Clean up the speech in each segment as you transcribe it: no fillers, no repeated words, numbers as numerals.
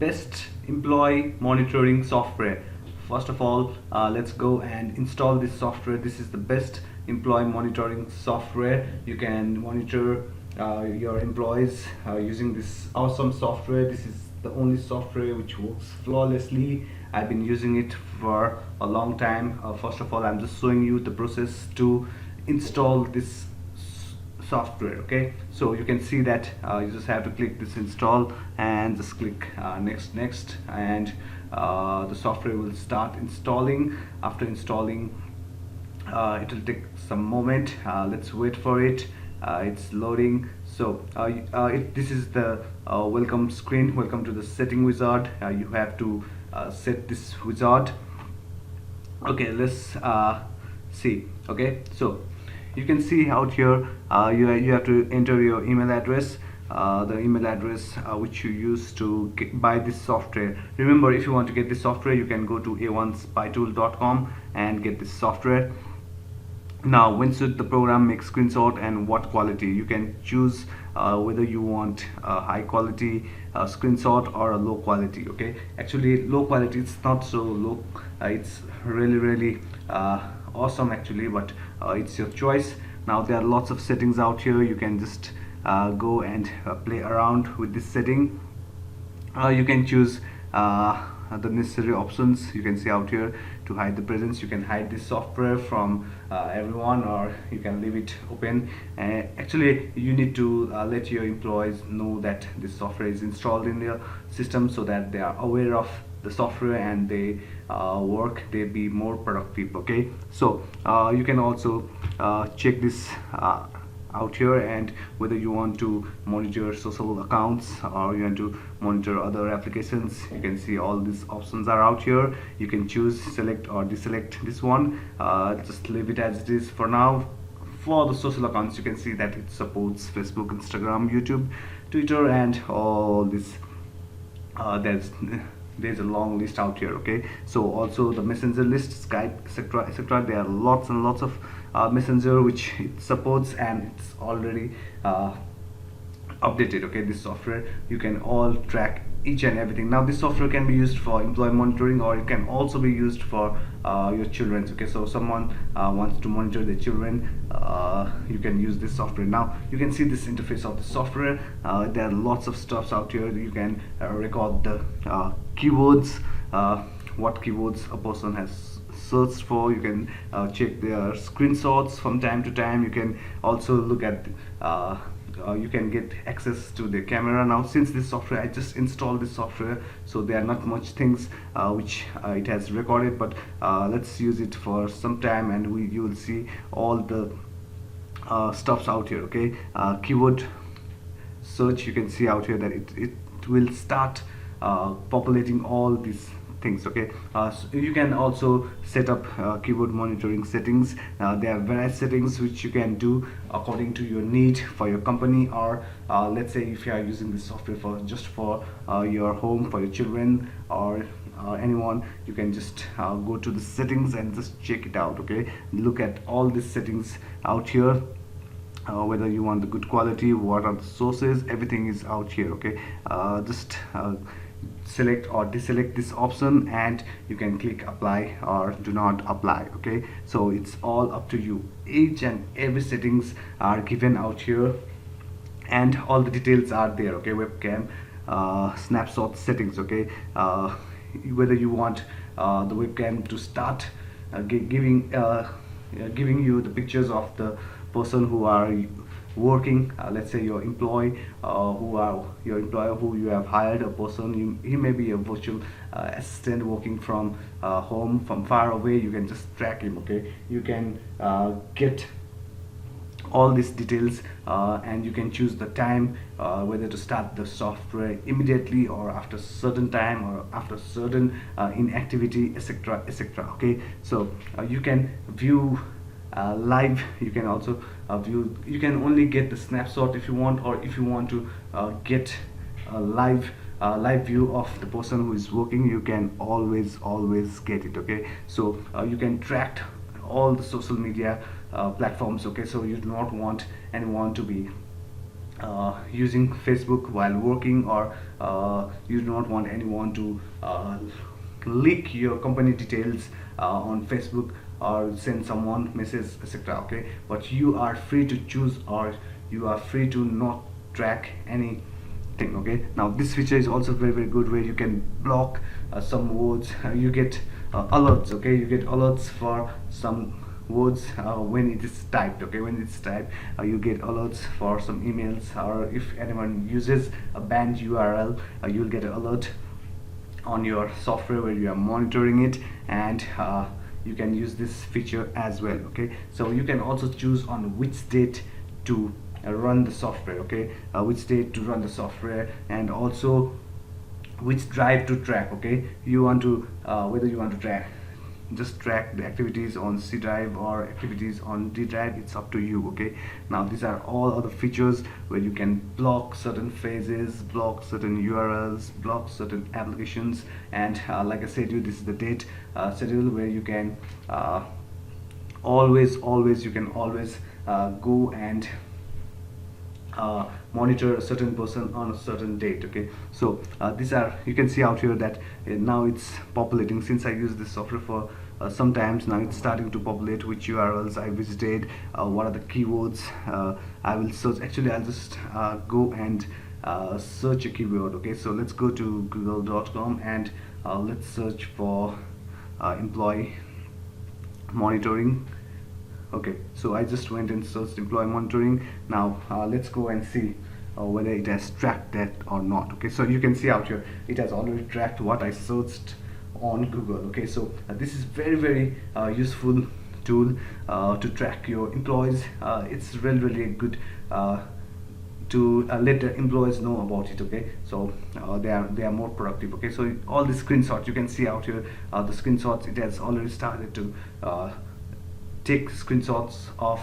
best employee monitoring software. First of all, let's go and install this software. This is the best employee monitoring software. You can monitor your employees using this awesome software. This is the only software which works flawlessly. I've been using it for a long time. First of all, I'm just showing you the process to install this software. Okay, so you can see that you just have to click this install and just click next, and the software will start installing. After installing, it will take some moment. Let's wait for it. It's loading. So this is the welcome screen. Welcome to the setting wizard. You have to set this wizard. Okay, let's see. Okay, so you can see out here, you have to enter your email address, the email address which you use to buy this software. Remember, if you want to get this software, you can go to a1spytool.com and get this software. Now, when should the program make screenshot and what quality? You can choose whether you want a high quality screenshot or a low quality. Okay, actually low quality, it's not so low, it's really awesome actually, but it's your choice. Now there are lots of settings out here. You can just go and play around with this setting. You can choose the necessary options. You can see out here to hide the presence. You can hide this software from everyone, or you can leave it open. Actually, you need to let your employees know that this software is installed in their system, so that they are aware of the software and they they be more productive. Okay, so you can also check this out here, and whether you want to monitor social accounts or you want to monitor other applications. You can see all these options are out here. You can choose, select or deselect this one. Just leave it as it is for now. For the social accounts, you can see that it supports Facebook, Instagram, YouTube, Twitter, and all this. There's a long list out here. Okay, so also the messenger list, Skype, etc. There are lots and lots of messenger which it supports, and it's already updated. Okay, this software, you can all track each and everything. Now this software can be used for employee monitoring, or it can also be used for your children. Okay, so someone wants to monitor their children, you can use this software. Now you can see this interface of the software. There are lots of stuffs out here. You can record the keywords, what keywords a person has searched for. You can check their screenshots from time to time. You can also look at you can get access to the camera. Now, since this software, I just installed this software, so there are not much things which it has recorded, but let's use it for some time, and you will see all the stuffs out here. Okay, keyword search, you can see out here that it will start populating all these things. Okay, so you can also set up keyword monitoring settings. There are various settings which you can do according to your need for your company, or let's say if you are using this software for just for your home, for your children, or anyone, you can just go to the settings and just check it out. Okay, look at all these settings out here. Whether you want the good quality, what are the sources, everything is out here. Okay, just select or deselect this option, and you can click apply or do not apply. Okay, so it's all up to you. Each and every settings are given out here, and all the details are there. Okay, webcam snapshot settings. Okay, whether you want the webcam to start giving you the pictures of the person who are working, let's say your employee, who you have hired, a person, he may be a virtual assistant working from home, from far away. You can just track him. Okay, you can get all these details, and you can choose the time, whether to start the software immediately or after certain time or after certain inactivity, etc. Okay, so you can view live. You can also view, you can only get the snapshot if you want, or if you want to get a live view of the person who is working, you can always get it. Okay, so you can track all the social media platforms. Okay, so you do not want anyone to be using Facebook while working, or you do not want anyone to leak your company details on Facebook or send someone message, etc. Okay, but you are free to choose, or you are free to not track anything. Okay, now this feature is also very good, where you can block some words. You get alerts. Okay, you get alerts for some words when it is typed. Okay, when it's typed, you get alerts for some emails, or if anyone uses a banned URL, you'll get an alert on your software where you are monitoring it. And you can use this feature as well. Okay, so you can also choose on which date to run the software. Okay, which date to run the software, and also which drive to track. Okay, you want to whether you want to track the activities on C drive or activities on D drive, it's up to you. Okay, now these are all other features where you can block certain phases, block certain URLs, block certain applications. And like I said, this is the date schedule, where you can always you can always go and monitor a certain person on a certain date. Okay, so these are, you can see out here that now it's populating. Since I use this software for sometimes, now it's starting to populate which URLs I visited, what are the keywords I will search. Actually, I'll just go and search a keyword. Okay, so let's go to google.com and let's search for employee monitoring. Okay, so I just went and searched employee monitoring. Now let's go and see whether it has tracked that or not. Okay, so you can see out here it has already tracked what I searched on Google. Okay, so this is very useful tool to track your employees. It's really good to let the employees know about it. Okay, so they are more productive. Okay, so all the screenshots you can see out here, the screenshots, it has already started to take screenshots of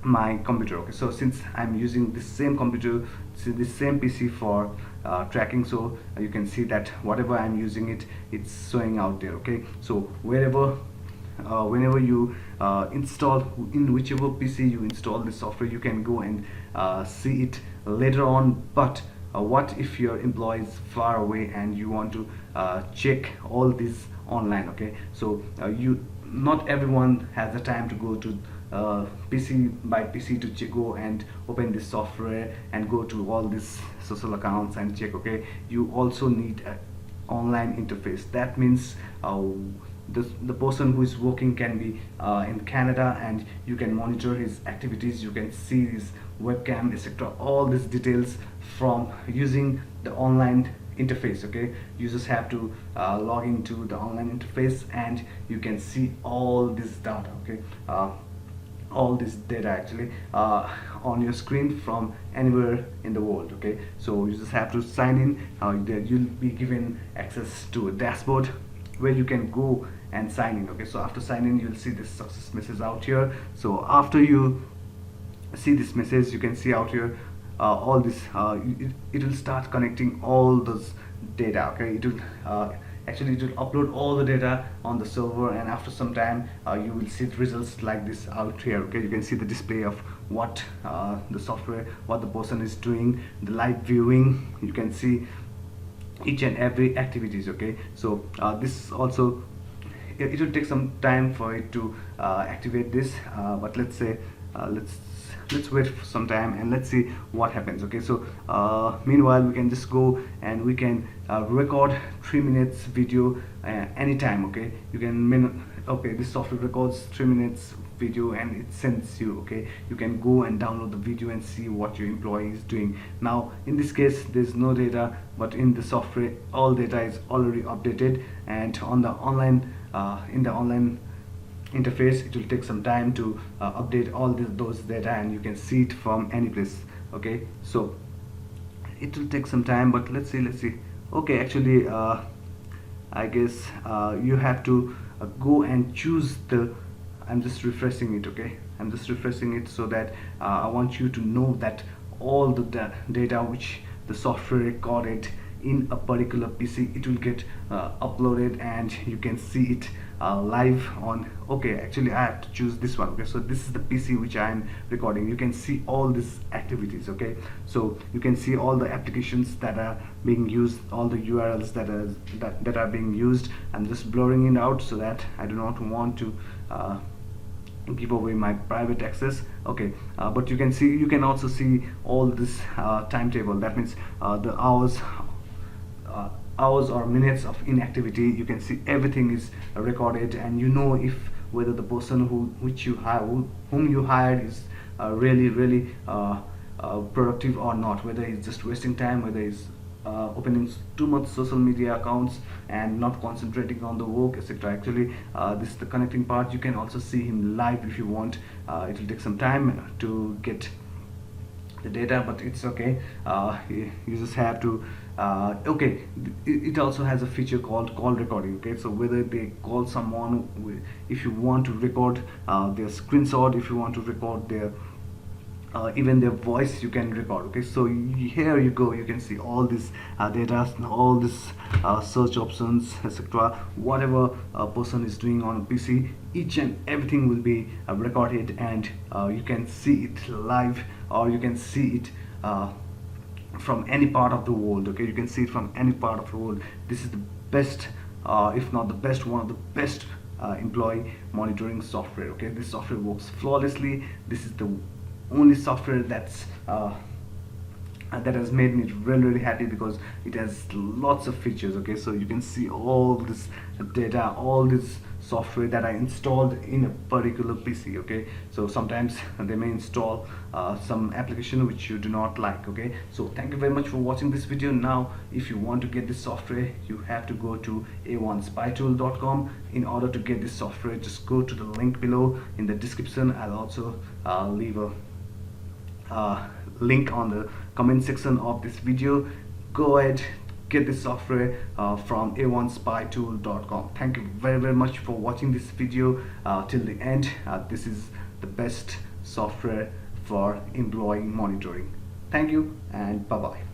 my computer. Okay, so since I'm using this same computer, this same PC for tracking, so you can see that whatever I'm using, it's showing out there. Okay, so whenever you install, in whichever PC you install this software, you can go and see it later on. But what if your employee is far away and you want to check all this online? Okay, so not everyone has the time to go to PC by PC to go and open this software and go to all these social accounts and check. Okay, you also need an online interface. That means the person who is working can be in Canada, and you can monitor his activities, you can see his webcam, etc., all these details from using the online interface. Okay, you just have to log into the online interface, and you can see all this data. Okay, all this data actually on your screen from anywhere in the world. Okay, so you just have to sign in. You'll be given access to a dashboard where you can go and sign in. Okay, so after signing in, you'll see this success message out here. So after you see this message, you can see out here all this it will start connecting all those data. Okay, it will actually it will upload all the data on the server, and after some time you will see the results like this out here. Okay, you can see the display of what the software, what the person is doing, the live viewing. You can see each and every activities. Okay, so this also, it will take some time for it to activate this, but let's say let's wait for some time and let's see what happens. Okay, so meanwhile we can just go and we can record 3 minutes video anytime. Okay, you can okay, this software records 3 minutes video and it sends you. Okay, you can go and download the video and see what your employee is doing. Now in this case there's no data, but in the software all data is already updated, and on the online in the online interface it will take some time to update all those data, and you can see it from any place. Okay, so it will take some time, but let's see. Okay, actually I guess you have to go and choose the, I'm just refreshing it. Okay, I'm just refreshing it so that I want you to know that all the data which the software recorded in a particular PC, it will get uploaded and you can see it live on. Okay, actually I have to choose this one. Okay, so this is the PC which I am recording. You can see all these activities. Okay, so you can see all the applications that are being used, all the URLs that are being used. I'm just blurring it out so that I do not want to give away my private access. Okay, but you can also see all this timetable. That means the hours or minutes of inactivity. You can see everything is recorded, and you know if whether the person whom you hired is really productive or not, whether he's just wasting time, whether he's opening too much social media accounts and not concentrating on the work, etc. Actually, this is the connecting part. You can also see him live if you want. It will take some time to get the data, but it's okay. You just have to okay, it also has a feature called call recording. Okay, so whether they call someone, if you want to record their screenshot, if you want to record their even their voice, you can record. Okay, so here you go, you can see all this data, all this search options, etc. Whatever a person is doing on a PC, each and everything will be recorded, and you can see it live, or you can see it from any part of the world. Okay, you can see it from any part of the world. This is the best, if not the best, one of the best employee monitoring software. Okay, this software works flawlessly. This is the only software that has made me really happy, because it has lots of features. Okay, so you can see all this data, all this software that I installed in a particular PC. Okay, so sometimes they may install some application which you do not like. Okay, so thank you very much for watching this video. Now if you want to get this software, you have to go to a1spytool.com. in order to get this software, just go to the link below in the description. I'll also leave a link on the comment section of this video. Go ahead, get this software from a1spytool.com. Thank you very much for watching this video till the end. This is the best software for employee monitoring. Thank you and bye bye.